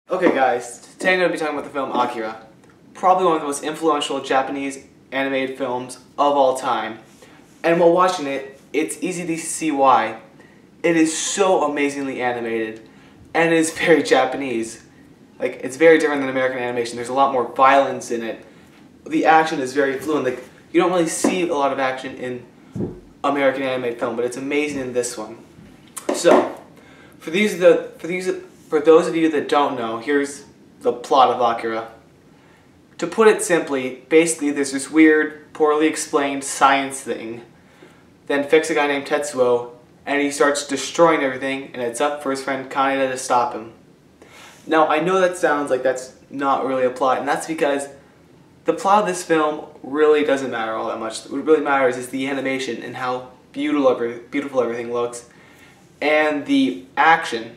Okay guys, today I'm going to be talking about the film Akira. Probably one of the most influential Japanese animated films of all time. And while watching it, it's easy to see why. It is so amazingly animated, and it is very Japanese. Like, it's very different than American animation. There's a lot more violence in it. The action is very fluent. Like, you don't really see a lot of action in American animated film, but it's amazing in this one. So, for those of you that don't know, here's the plot of Akira. To put it simply, basically there's this weird, poorly explained science thing. Then affects a guy named Tetsuo, and he starts destroying everything, and it's up for his friend Kaneda to stop him. Now, I know that sounds like that's not really a plot, and that's because the plot of this film really doesn't matter all that much. What really matters is the animation and how beautiful everything looks, and the action.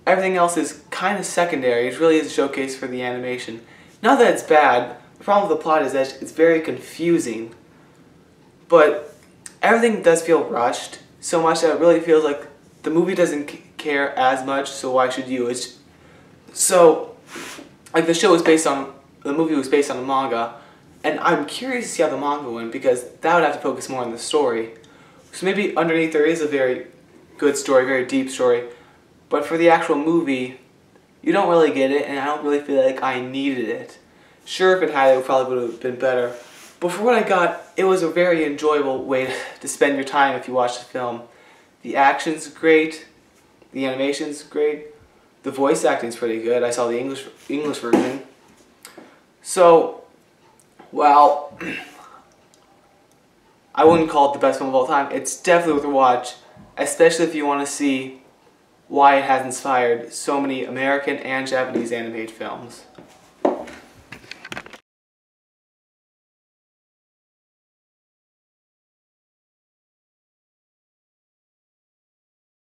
Everything else is kind of secondary. It really is a showcase for the animation. Not that it's bad. The problem with the plot is that it's very confusing. But everything does feel rushed so much that it really feels like the movie doesn't care as much, so why should you? Like the movie was based on a manga, and I'm curious to see how the manga went because that would have to focus more on the story. So maybe underneath there is a very good story, very deep story. But for the actual movie, you don't really get it, and I don't really feel like I needed it. Sure, if it had it probably would have been better. But for what I got, it was a very enjoyable way to spend your time if you watch the film. The action's great, the animation's great, the voice acting's pretty good. I saw the English version. So, well, I wouldn't call it the best film of all time. It's definitely worth a watch, especially if you want to see why it has inspired so many American and Japanese animated films.